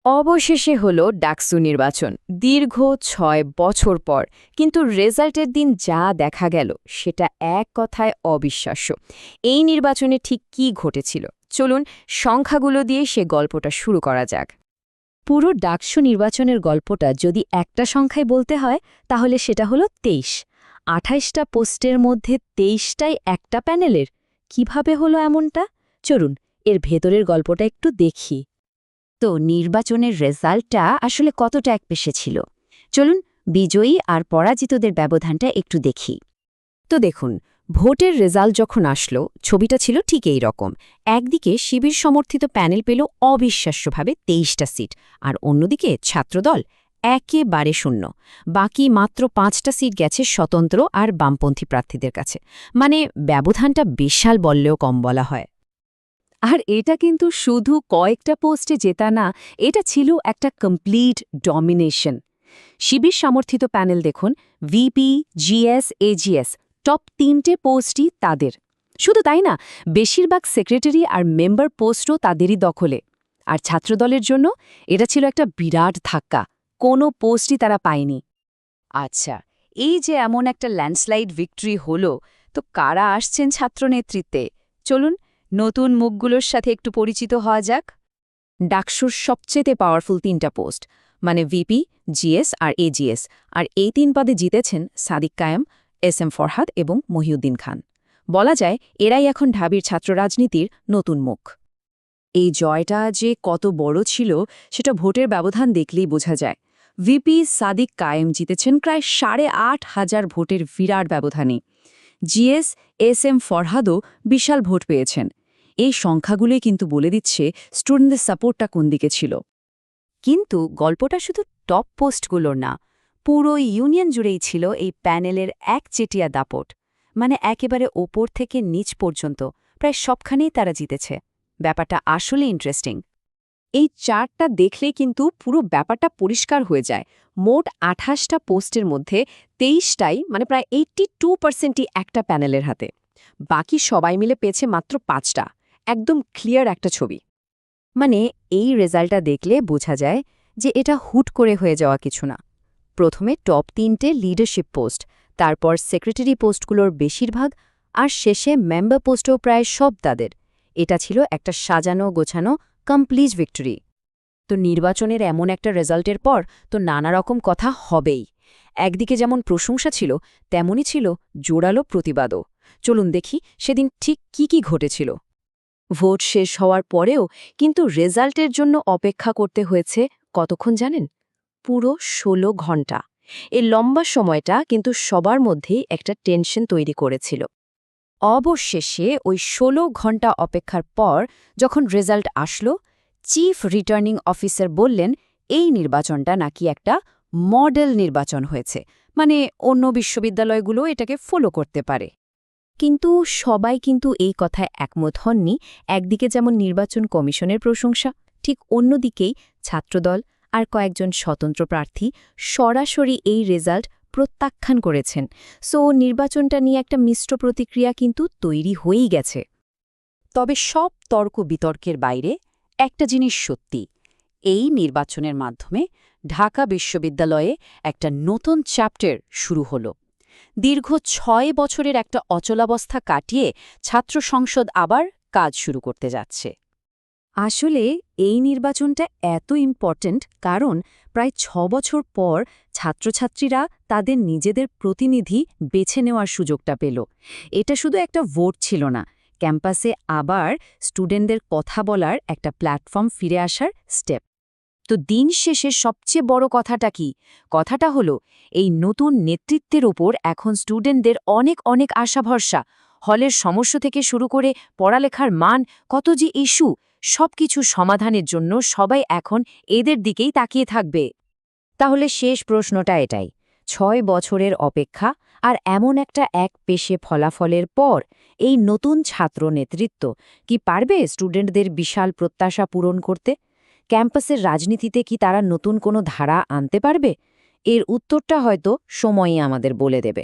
অবশেষে হলো ডাকসু নির্বাচন দীর্ঘ ৬ বছর পর। কিন্তু রেজাল্টের দিন যা দেখা গেল সেটা এক কথায় অবিশ্বাস্য। এই নির্বাচনে ঠিক কী ঘটেছিল, চলুন সংখ্যাগুলো দিয়ে সে গল্পটা শুরু করা যাক। পুরো ডাকসু নির্বাচনের গল্পটা যদি একটা সংখ্যায় বলতে হয় তাহলে সেটা হলো ২৩। ২৮টা পোস্টের মধ্যে ২৩টাই একটা প্যানেলের। কিভাবে হলো এমনটা? চলুন এর ভেতরের গল্পটা একটু দেখি। তো নির্বাচনের রেজাল্টটা আসলে কতটা একপেশে ছিল, চলুন বিজয়ী আর পরাজিতদের ব্যবধানটা একটু দেখি। তো দেখুন, ভোটের রেজাল্ট যখন আসলো ছবিটা ছিল ঠিক এই রকম। একদিকে শিবির সমর্থিত প্যানেল পেল অবিশ্বাস্যভাবে ২৩টা সিট, আর অন্যদিকে ছাত্রদল একেবারে শূন্য। বাকি মাত্র ৫টা সিট গেছে স্বতন্ত্র আর বামপন্থী প্রার্থীদের কাছে। মানে ব্যবধানটা বিশাল বললেও কম বলা হয়। আর এটা কিন্তু শুধু কয়েকটা পোস্টে জেতা না, এটা ছিল একটা কমপ্লিট ডমিনেশন। শিবির সমর্থিত প্যানেল দেখুন, ভিপি, জিএস, এজিএস, টপ ৩টে পোস্টই তাদের। শুধু তাই না, বেশিরভাগ সেক্রেটারি আর মেম্বার পোস্টও তাদেরই দখলে। আর ছাত্রদলের জন্য এটা ছিল একটা বিরাট ধাক্কা, কোনো পোস্টই তারা পায়নি। আচ্ছা, এই যে এমন একটা ল্যান্ডস্লাইড ভিক্টরি হলো, তো কারা আসছেন ছাত্র নেতৃত্বে? চলুন নতুন মুখগুলোর সাথে একটু পরিচিত হওয়া যাক। ডাকসুর সবচেয়ে পাওয়ারফুল ৩টা পোস্ট, মানে ভিপি, জিএস আর এজিএস, আর এই ৩ পদে জিতেছেন সাদিক কায়েম, এস ফরহাদ এবং মহিউদ্দিন খান। বলা যায় এরাই এখন ঢাবির ছাত্র রাজনীতির নতুন মুখ। এই জয়টা যে কত বড় ছিল সেটা ভোটের ব্যবধান দেখলেই বোঝা যায়। ভিপি সাদিক কায়েম জিতেছেন প্রায় ৮,৫০০ ভোটের বিরাট ব্যবধানে। জিএস, ফরহাদও বিশাল ভোট পেয়েছেন। এই সংখ্যাগুলোই কিন্তু বলে দিচ্ছে স্টুডেন্টদের সাপোর্টটা কোন দিকে ছিল। কিন্তু গল্পটা শুধু টপ পোস্টগুলোর না, পুরো ইউনিয়ন জুড়েই ছিল এই প্যানেলের একচেটিয়া দাপট। মানে একেবারে ওপর থেকে নিচ পর্যন্ত প্রায় সবখানেই তারা জিতেছে। ব্যাপারটা আসলে ইন্টারেস্টিং। এই চার্টটা দেখলেই কিন্তু পুরো ব্যাপারটা পরিষ্কার হয়ে যায়। মোট ২৮টা পোস্টের মধ্যে ২৩টাই, মানে প্রায় 82%ই একটা প্যানেলের হাতে। বাকি সবাই মিলে পেয়েছে মাত্র ৫টা। একদম ক্লিয়ার একটা ছবি। মানে এই রেজাল্টটা দেখলে বোঝা যায় যে এটা হুট করে হয়ে যাওয়া কিছু না। প্রথমে টপ ৩টে লিডারশিপ পোস্ট, তারপর সেক্রেটারি পোস্টগুলোর বেশিরভাগ, আর শেষে মেম্বার পোস্টও প্রায় সব তাদের। এটা ছিল একটা সাজানো গোছানো কমপ্লিট ভিক্টরি। তো নির্বাচনের এমন একটা রেজাল্টের পর তো নানা রকম কথা হবেই। একদিকে যেমন প্রশংসা ছিল, তেমনই ছিল জোরালো প্রতিবাদও। চলুন দেখি সেদিন ঠিক কি ঘটেছিল। ভোট শেষ হওয়ার পরেও কিন্তু রেজাল্টের জন্য অপেক্ষা করতে হয়েছে কতক্ষণ জানেন? পুরো ১৬ ঘণ্টা। এই লম্বা সময়টা কিন্তু সবার মধ্যেই একটা টেনশন তৈরি করেছিল। অবশেষে ওই ১৬ ঘণ্টা অপেক্ষার পর যখন রেজাল্ট আসলো, চিফ রিটার্নিং অফিসার বললেন এই নির্বাচনটা নাকি একটা মডেল নির্বাচন হয়েছে, মানে অন্য বিশ্ববিদ্যালয়গুলো এটাকে ফলো করতে পারে। কিন্তু সবাই কিন্তু এই কথায় একমত হননি। একদিকে যেমন নির্বাচন কমিশনের প্রশংসা, ঠিক অন্যদিকেই ছাত্রদল আর কয়েকজন স্বতন্ত্র প্রার্থী সরাসরি এই রেজাল্ট প্রত্যাখ্যান করেছেন। সো নির্বাচনটা নিয়ে একটা মিশ্র প্রতিক্রিয়া কিন্তু তৈরি হয়েই গেছে। তবে সব তর্ক বিতর্কের বাইরে একটা জিনিস সত্যি, এই নির্বাচনের মাধ্যমে ঢাকা বিশ্ববিদ্যালয়ে একটা নতুন চ্যাপ্টার শুরু হলো। দীর্ঘ ৬ বছরের একটা অচলাবস্থা কাটিয়ে ছাত্র সংসদ আবার কাজ শুরু করতে যাচ্ছে। আসলে এই নির্বাচনটা এত ইম্পর্ট্যান্ট কারণ প্রায় ৬ বছর পর ছাত্রছাত্রীরা তাদের নিজেদের প্রতিনিধি বেছে নেওয়ার সুযোগটা পেল। এটা শুধু একটা ভোট ছিল না, ক্যাম্পাসে আবার স্টুডেন্টদের কথা বলার একটা প্ল্যাটফর্ম ফিরে আসার স্টেপ। তো দিন শেষে সবচেয়ে বড় কথাটা কি? কথাটা হলো এই নতুন নেতৃত্বের ওপর এখন স্টুডেন্টদের অনেক অনেক আশা ভরসা। হলের সমস্যা থেকে শুরু করে পড়ালেখার মান, কত যে ইস্যু, সবকিছু সমাধানের জন্য সবাই এখন এদের দিকেই তাকিয়ে থাকবে। তাহলে শেষ প্রশ্নটা এটাই, ৬ বছরের অপেক্ষা আর এমন একটা একপেশে ফলাফলের পর এই নতুন ছাত্র নেতৃত্ব কি পারবে স্টুডেন্টদের বিশাল প্রত্যাশা পূরণ করতে? ক্যাম্পাসের রাজনীতিতে কি তারা নতুন কোনো ধারা আনতে পারবে? এর উত্তরটা হয়তো সময়ই আমাদের বলে দেবে।